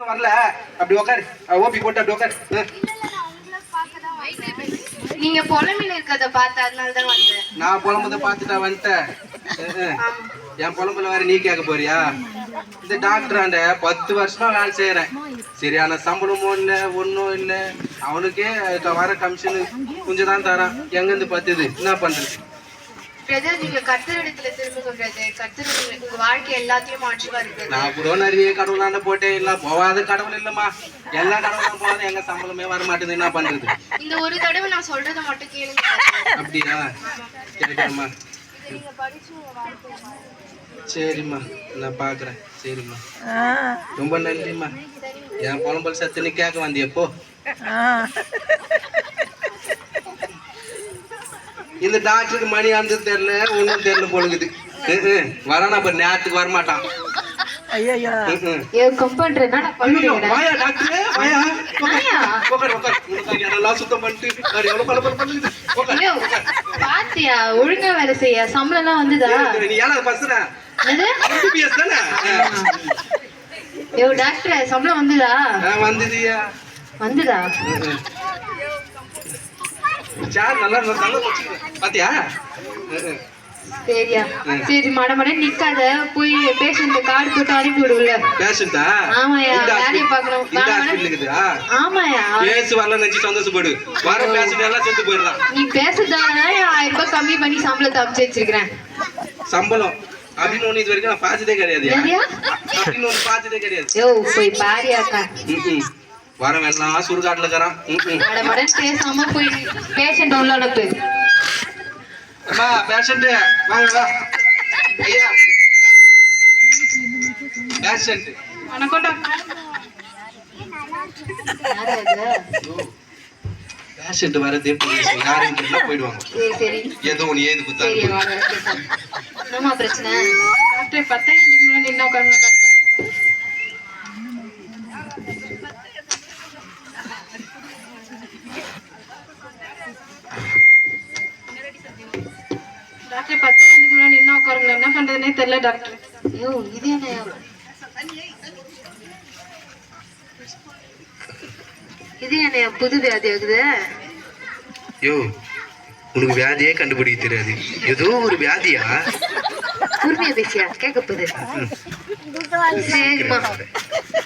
வரல. அப்படி உட்காரு. ஓபி போட்டு அப்படி உட்காரு. நீங்க புலம்பில இருக்கத பார்த்து அதனாலதான் வந்தேன். நான் புலம்புத பார்த்துட்டா வந்துட்டேன். என் புலம்புல வேற நீ கேட்க போறியா? இந்த டாக்டர் ஆண்ட 10 வருஷமா வேலை செய்யறேன். சரியான சம்பளமும் இல்லை, ஒன்றும் இல்லை. அவனுக்கே வர கமிஷனு கொஞ்சம் தான் தரான். எங்கிருந்து பத்துது? என்ன பண்றது? பிரதர், நீங்க கர்த்தரிடத்துல திரும்ப சொல்றது, கர்த்தர் உங்க வாழ்க்கை எல்லாத்தையும் மாற்றுவாரு. நான் கூட நிறைய கடவுளாண்ட போட்டே இல்ல, போவாத கடவுள் இல்லம்மா. எல்லா கடவுளும் போவாது, எங்க சம்பளமே வர மாட்டேது. என்ன பண்றது? இந்த ஒரு தடவை நான் சொல்றதை மட்டும் கேளுங்க. அப்படியா? சரிம்மா, சரிம்மா, நான் பாக்குறேன். சரிம்மா, ரொம்ப நன்றிம்மா. என் புலம்பல் சத்துன்னு கேட்க வந்தியப்போ. இந்த டாக்டருக்கு மணி ஆனது தெரியல, ஒன்றும் தெரியல பொழுங்குது. வரானா அப்ப நேரத்துக்கு வரமாட்டான். ஒழுங்கா வேலை செய்ய சம்பளம் எல்லாம் வந்துதா? டாக்டர் சம்பளம் வந்துதா? வந்துதியா? வந்துதா? பாத்தியா? சரியா? சரி, மடமட நிக்காத, போய் பேஷண்ட் கார்டு போட்டு அனுப்பி விடுல. பேஷண்டா? ஆமாயா, வேலையை பார்க்கணும். ஆமாயா, பேசு வரல நினைச்சு சந்தோஷப்படு. வர பேஷண்ட் எல்லாம் செத்து போயிடலாம். நீ பேசுறதால 1000 ரூபாய் கம்மி பண்ணி சம்பளத்தை அமைச்சு வச்சிருக்கிறேன். சம்பளம் அப்படின்னு ஒண்ணு இது வரைக்கும் நான் பார்த்ததே கிடையாது. அப்படின்னு ஒண்ணு பார்த்ததே கிடையாது. யோ, போய் பாரியாக்கா. வரவெல்லாம் சுடுகாட்டுல இருக்கிறான். மடமடன் பேசாம போய் பேஷண்ட் உள்ள அனுப்பு. அம்மா, பேஷண்ட் வாங்க வா. ஐயா, பேஷண்ட். வணக்கம் டாக்டர். பேஷண்ட் வரதே போலீஸ் யாரும் கிட்ட போய்டுவாங்க. சரி, ஏதோ ஒன்னு ஏது குத்தா. சரி, வாங்க. என்னமா பிரச்சனை? டாக்டர் 10 நிமிஷத்துக்கு முன்னாடி என்ன உட்காருங்க டாக்டர். டாக்டர் 10 நிமிஷத்துக்கு முன்னாடி என்ன உட்காருங்க. என்ன பண்றதுன்னே தெரியல டாக்டர். ஐயோ, இது என்ன? இது என்ன புது வியாதி ஆகுது? யோ, உனக்கு வியாதியே கண்டுபிடிக்க தெரியாது. ஏதோ ஒரு வியாதியா? உரிமையா பேசியா? கேட்க போகுது. சரிம்மா,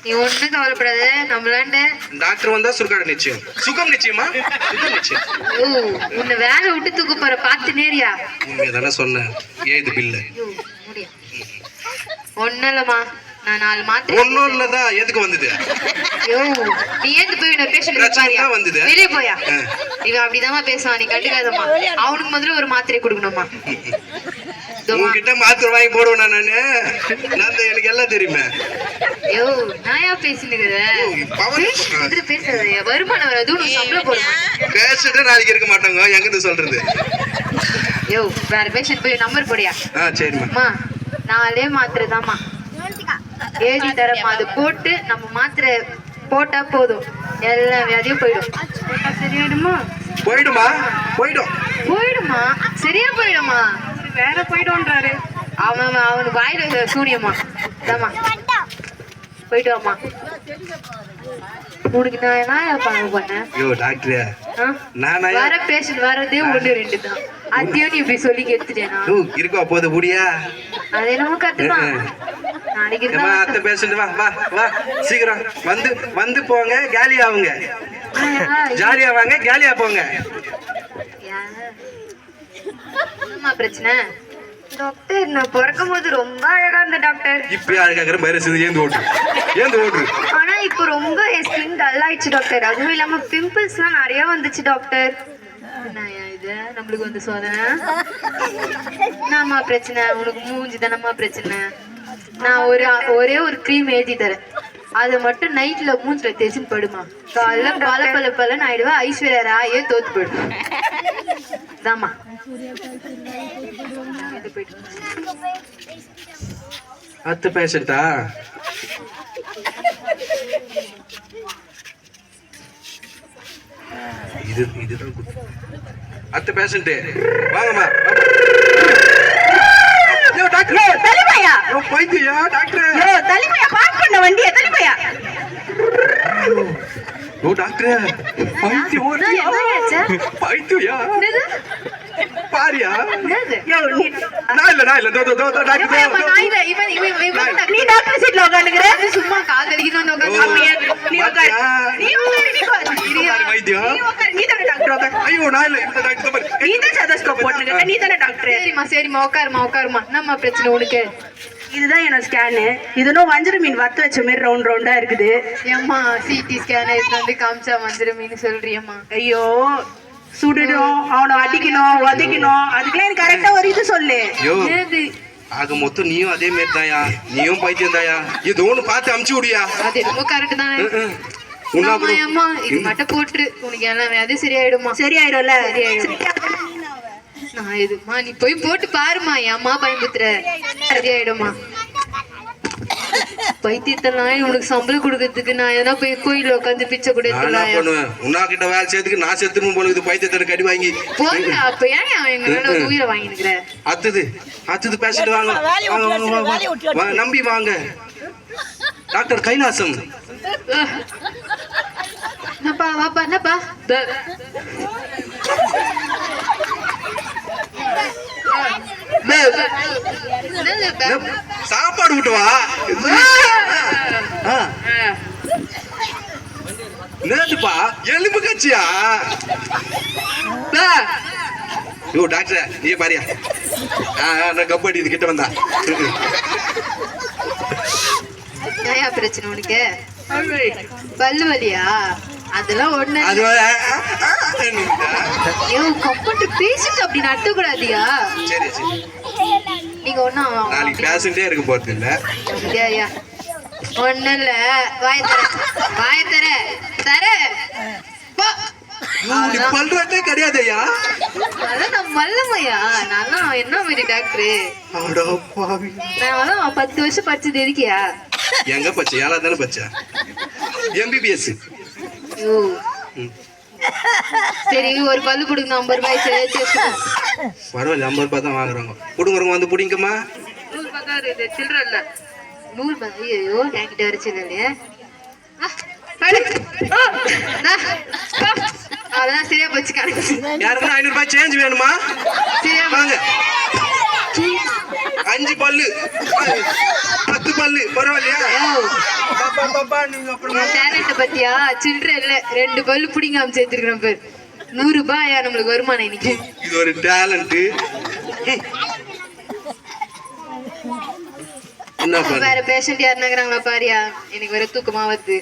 நீ ஒண்ணும் கவலைப்படாத. நம்மளாண்ட டாக்டர் வந்தா சுருக்காடு நிச்சயம். சுகம் நிச்சயமா? சுகம் நிச்சயம். ஓ, உன்னை வேலை விட்டு தூக்க போற பார்த்து நேரியா? உண்மையதானே சொன்னேன். ஏது பில்ல? ஒன்னும் இல்லம்மா, நான் 4 மாத்திரை. ஒன்னும் இல்லதான். எதுக்கு வந்தது? நீ ஏந்து போய் பேஷண்ட் வந்தது வெளியே போயா? இவன் அப்படிதாம்மா பேசுவான், நீ கண்டுக்காதம்மா. அவனுக்கு முதல்ல ஒரு மாத்திரை கொடுக்கணுமா? உங்ககிட்ட மாத்திரை வாங்கி போடுவேன் நானு. எனக்கு எல்லாம் தெரியுமே. ஐயோ, நாயா பேசினுக்குறேன். பேசுறது வருமானம் வராது, உனக்கு சம்பளம் போடுமா? பேசிட்டு நாளைக்கு இருக்க மாட்டாங்க. எங்கிட்ட சொல்றது? யோ, வேற பேஷண்ட் போய் நம்பர் போடியா? சரிம்மா. 4 மாத்திரை தான்மா எழுதி தரமா. அது போட்டு நம்ம மாத்திரை போட்டா போதும், எல்லா வியாதியும் போயிடும். சரியாயிடுமா? போயிடுமா? போயிடும். போயிடுமா? சரியா போயிடுமா? வேற போயிடும்ன்றாரு அவனுக்கு வாயில சூரியமா. தாமா, போயிட்டு வாமா. உனக்கு நான் என்ன பண்ணேன்? வர பேஷண்ட் வரதே 1-2 தான். அதையும் நீ இப்படி சொல்லி கெடுத்துட்டேனா? இருக்கா போது முடியா? அது என்னமோ கத்துதான். நாளைக்கு அத்தை பேஷண்ட் வா வா வா, சீக்கிரம் வந்து வந்து போங்க. காலியா ஆகுங்க. ஜாலியா வாங்க, காலியா போங்க. என்னமா பிரச்சனை? டாக்டர், நான் பிறக்கும் போது ரொம்ப அழகா இருந்த டாக்டர். இப்ப அழகாகிற வைரஸ் ஏந்து ஓட்டு. ஆனா இப்ப ரொம்ப என் ஸ்கின் டல் ஆயிடுச்சு டாக்டர். அதுவும் இல்லாம பிம்பிள்ஸ் எல்லாம் நிறைய வந்துச்சு டாக்டர். இது நம்மளுக்கு வந்து சோதனை. என்னம்மா பிரச்சனை? உனக்கு மூஞ்சி தானம்மா பிரச்சனை. நான் ஒரே ஒரு க்ரீம் எழுதி தரேன். அதை மட்டும் நைட்ல மூஞ்சில தேய்ச்சின்னு படுமா. காலைல பல ஆயிடுவா. ஐஸ்வர்யா ராயே தோத்து போயிடும். தாமா அத்து பேஷண்டா? இதுதான் அத்து பேஷண்ட். வாங்கம்மா. தலைமையா பைத்தியா டாக்டர்? தலைமையா பார்க் பண்ண வண்டியா? தலைமையா ஓ டாக்டர் பைத்தியம் ஓடுறியா? பைத்தியா பாரியா? நான் இல்ல டாக்டர் நீ டாக்டர் சீட்ல உட்காந்துக்கிற சும்மா கால் அடிக்கணும் சரிம்மா உட்காருமா என்னம்மா பிரச்சனை உனக்கு? இதுதான் என்னோட ஸ்கேனு. இதுனும் வஞ்சர மீன் வத்த வச்ச மாதிரி ரவுண்டா இருக்குது. ஏம்மா சிடி ஸ்கேன் வந்து காமிச்சா வஞ்சிர மீன் சொல்றியம்மா? ஐயோ சுடணும், அவனை அடிக்கணும், உதைக்கணும், அதுக்கெல்லாம் எனக்கு கரெக்டா ஒரு இது சொல்லு. ஆக மொத்தம் நீயும் அதே மாதிரி தாயா, நீயும் பைத்தியம் தாயா. இது ஒண்ணு பார்த்து அமுச்சு விடியா. அது ரொம்ப கரெக்ட் தானே. அம்மா இது மட்டும் போட்டுரு, உனக்கு எல்லாம் அது சரியாயிடுமா? சரியாயிடும்ல? நான் இதுமா நீ போய் போட்டு பாருமா, ஏம்மா பயன்புத்துற? சரியாயிடுமா? பைத்தியத்தெல்லாம் உனக்கு சம்பளம் கொடுக்கறதுக்கு நான் எதனா போய் கோயில உட்காந்து பிச்சை கூட உன்னா கிட்ட வேலை செய்யறதுக்கு நான் செத்துணும் போல இது பைத்தியத்தை கடி வாங்கி போங்க. அப்ப ஏன் எங்க உயிரை வாங்கினுக்கிற? அத்துது பேசிட்டு வாங்க, நம்பி வாங்க. டாக்டர் கைலாசம். என்னப்பா வாப்பா என்னப்பா? சாப்பாடு விட்டு வா. நேத்துப்பா எலும்பு கட்சியா? யோ டாக்டர் நீ பாரியா? கப்படி இது கிட்ட வந்தா ஏன் பிரச்சனை உனக்கு? பல்லு வலியா? அதெல்லாம் ஒண்ணு. கம்ப்யூட்டர் பேசிட்டு அப்படி நட்ட கூடாதியா? நீங்க ஒண்ணும் நாளைக்கு பேசிட்டே இருக்க போறது இல்ல. ஒண்ணு இல்ல, வாய தர பல்றதே கிடையாதையா? அதான் நான் மல்லமையா? நான் என்ன மாதிரி டாக்டரு? நான் 10 வருஷம் படிச்சது எதுக்கியா? எங்க பச்சை ஏழா தானே பச்சா? எம்பிபிஎஸ். சரி ஒரு பல்லு கொடுங்க, 50 ரூபாய் பரவாயில்ல, 50 ரூபாய் தான் வாங்குறாங்க. கொடுங்குறவங்க வந்து பிடிங்கம்மா. 100 ரூபாய் தான் இருக்கு, சில்லற இல்ல. 100 ரூபாய்? ஐயோ என்கிட்ட வர சில்லலையே. அதான் சரியா போச்சு கணக்கு. யாருன்னா 500 ரூபாய் சேஞ்ச் வேணுமா? சரியா வாங்க. 5 பல்லு 10 பல்லு பரவாயில்லையா? டேலண்ட் பத்தியா? சில்லற இல்ல, 2 பல்லு பிடிங்க அமைச்சு வச்சிருக்கிறோம் பேர். 100 ரூபாயா நம்மளுக்கு வருமானம் இன்னைக்கு? இது ஒரு டேலண்ட். வேற பேஷண்ட் யாருனாங்கிறாங்களா பாரியா? எனக்கு வேற தூக்கமா வருது.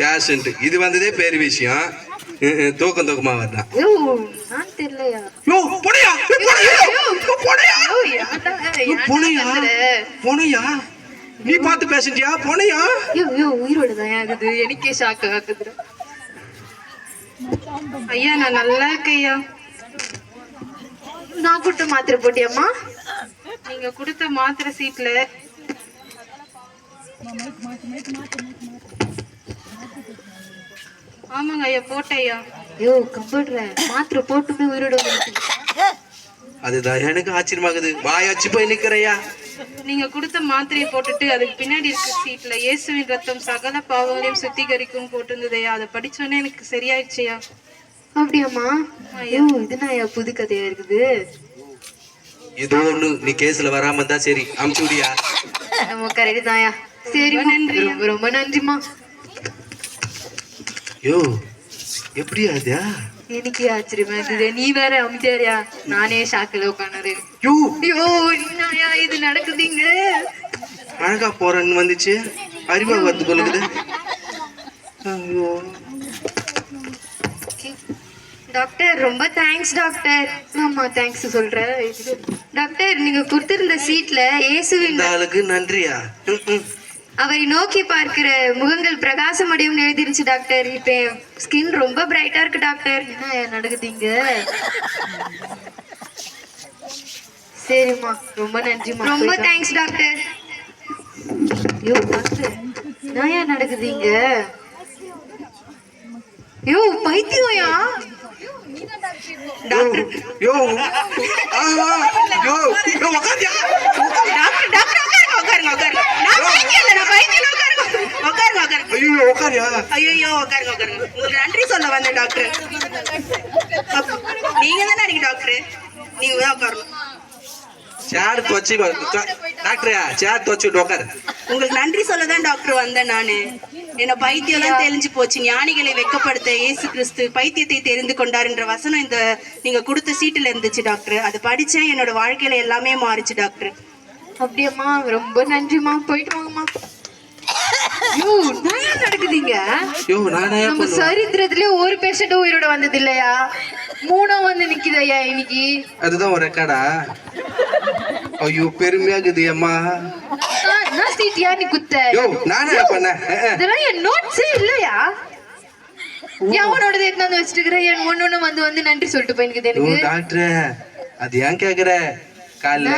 பேஷண்ட் இது வந்ததே பெரிய விஷயம். தூக்கமா வரலாம். நான் தெரியலையா? நீ பார்த்து பேஷண்டியா? போனையா? உயிரோடதான் ஆகுது, எனக்கே ஷாக் ஆகுது. ஐயா நான் நல்லா இருக்கேயா. நான் கொடுத்த மாத்திரை போட்டியம்மா? நீங்க கொடுத்த மாத்திரை சீட்ல ஆமாங்க ஐயா போட்டையா. கம்ப்யூட்டர் மாத்திரை போட்டுமே உயிரோட அதுதான் எனக்கு ஆச்சரியமாகுது. வாயாச்சு போய் நிக்கிறையா. நீங்க கொடுத்த மாத்திரையை போட்டுட்டு அதுக்கு பின்னாடி இருக்க சீட்ல இயேசுவின் ரத்தம் சகல பாவங்களையும் சுத்திகரிக்கும் போட்டிருந்ததையா. அதை படிச்சோன்னே எனக்கு சரியாயிடுச்சியா. அப்படியாம்மா? இதுனா புது கதையா இருக்குது. ஏதோ ஒண்ணு நீ கேஸ்ல வராம இருந்தா சரி அமுச்சு விடியா. நம்ம கரெக்ட் தாயா. சரி நன்றி, ரொம்ப நன்றிமா. யோ எப்படியா இதா? எனக்கு ஆச்சரியமா இருந்தது. நீ வேற அமைதியாரியா? நானே ஷாக்கில் உட்காந்து. இது நடக்குதுங்க. அழகா போறன்னு வந்துச்சு, அறிவா வந்து கொள்ளுது. டாக்டர் ரொம்ப தேங்க்ஸ் டாக்டர். ஆமா தேங்க்ஸ் சொல்றேன் டாக்டர். நீங்க கொடுத்திருந்த சீட்ல இயேசுவின் ஆளுக்கு நன்றியா? அவரை நோக்கி பார்க்கிற முகங்கள் பிரகாசம் அடையும் எழுதிருச்சு டாக்டர். இப்ப ஸ்கின் ரொம்ப பிரைட்டா இருக்கு டாக்டர். என்ன நடக்குதுங்க? சரிம்மா ரொம்ப நன்றிம்மா. ரொம்ப தேங்க்ஸ் டாக்டர். டாக்டர் என்ன நடக்குதுங்க? பைத்தியம்யா? டாக்டர் யோ யோ யோ உட்காருங்க. உட்காருங்க உட்காருங்க. நான் பைத்தியம் இல்ல, நான் பைத்தியம் இல்ல, உட்காருங்க உட்காருங்க உட்காருங்க. ஐயோ உட்காரியா? ஐயோ உட்காருங்க உட்காருங்க. உங்களுக்கு நன்றி சொல்ல வந்தேன் டாக்டர். நீங்க தானே அன்னைக்கு டாக்டர், நீங்க தான் உட்காரணும். சேர் துவச்சி டாக்டரா, சேர் துவச்சிட்டு உட்காரு. உங்களுக்கு நன்றி சொல்லதான் டாக்டர் வந்தேன் நானு. என்ன பைத்தியம்லாம் தெரிஞ்சு போச்சு. ஞானிகளை வெட்கப்படுத்த இயேசு கிறிஸ்து பைத்தியத்தை தெரிந்து கொண்டாருன்ற வசனம் இந்த நீங்க கொடுத்த சீட்டுல இருந்துச்சு டாக்டர். அதை படிச்சேன், என்னோட வாழ்க்கையில எல்லாமே மாறிச்சு டாக்டர். அப்படியேம்மா, ரொம்ப நன்றிம்மா. போயிட்டு வாங்கம்மா. ஐயோ, என்ன நடக்குதுங்க? ஐயோ நானே நம்ம சரித்திரத்திலே ஒரு பேஷண்ட் உயிரோட வந்தது இல்லையா? 3 வந்து நிக்குதையா இன்னைக்கு. அதுதான் ஒரு ரெக்கார்டா? ஐயோ பெருமையா இருக்குது அம்மா. நான் சீட்டியா நீ குத்த? யோ நானே பண்ணேன். இதெல்லாம் என் நோட்ஸே இல்லையா? எவனோடது எடுத்து வச்சுட்டு இருக்கிற? என் ஒண்ணு வந்து நன்றி சொல்லிட்டு போயிருக்குது ஓ எனக்கு. டாக்டர், அது ஏன் கேக்குற? காலைல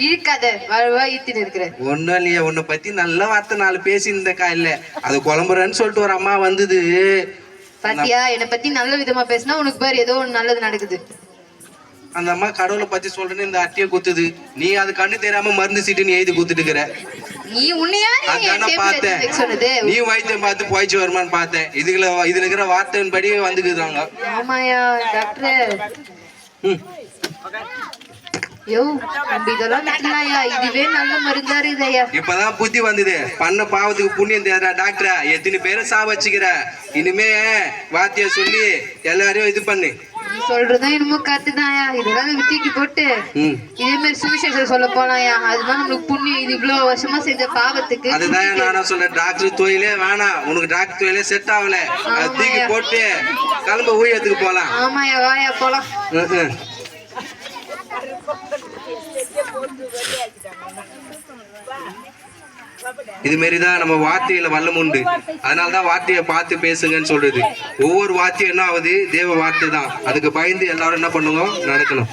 இருக்காத வாழ்வா ஈத்திட்டு இருக்கிற. ஒண்ணும் இல்லையா, உன்னை பத்தி நல்ல வார்த்தை 4 பேசியிருந்த காலைல. அது குழம்புறேன்னு சொல்லிட்டு ஒரு அம்மா வந்தது. பாத்தியா, என்னை பத்தி நல்ல விதமா பேசினா உனக்கு பாரு ஏதோ ஒண்ணு நல்லது நடக்குது. அந்த அம்மா கடவுளை பத்தி சொல்றேன்னு இந்த அட்டையை குத்துது. நீ அது கண்ணு தெரியாம மருந்து சீட்டு நீ எழுதி குத்துட்டு இருக்கிற. நீ உன்னையா அதான பார்த்தேன். சொன்னது நீ வைத்தியம் பார்த்து போயிச்சு வருமான்னு பார்த்தேன். இதுல இருக்கிற வார்த்தையின் படி வந்துக்குறாங்க. ஆமாயா டாக்டர். யோ நம்ம இதெல்லாம் நினைக்கலாயா, இதுவே நல்ல மருந்தா இருக்குதையா. இப்பதான் புத்தி வந்தது. பண்ண பாவத்துக்கு புண்ணியம் தேடுறா டாக்டரா. எத்தனை பேரை சா வச்சுக்கிற. இனிமே வாத்திய சொல்லி எல்லாரையும் இது பண்ணு. நீ சொல்றதும் என்னமோ கத்துதாயா. இதெல்லாம் வித்திக்கு போட்டு இதே மாதிரி சுவிசேஷம் சொல்ல போலாயா. அதுதான் நம்மளுக்கு புண்ணியம். இது இவ்வளவு வருஷமா செஞ்ச பாவத்துக்கு. அதுதான் நானும் சொல்றேன், டாக்டர் தொழிலே வேணாம். உனக்கு டாக்டர் தொழிலே செட் ஆகல. தூக்கி போட்டு கிளம்ப ஊழியத்துக்கு போலாம். ஆமாயா, வாயா போலாம். இது மாதிரிதான் நம்ம வார்த்தையில வல்லம் உண்டு. அதனாலதான் வார்த்தையை பார்த்து பேசுங்கன்னு சொல்றது. ஒவ்வொரு வார்த்தையும் என்ன ஆகுது? தேவ வார்த்தை தான். அதுக்கு பயந்து எல்லாரும் என்ன பண்ணுவோம்? நடக்கணும்.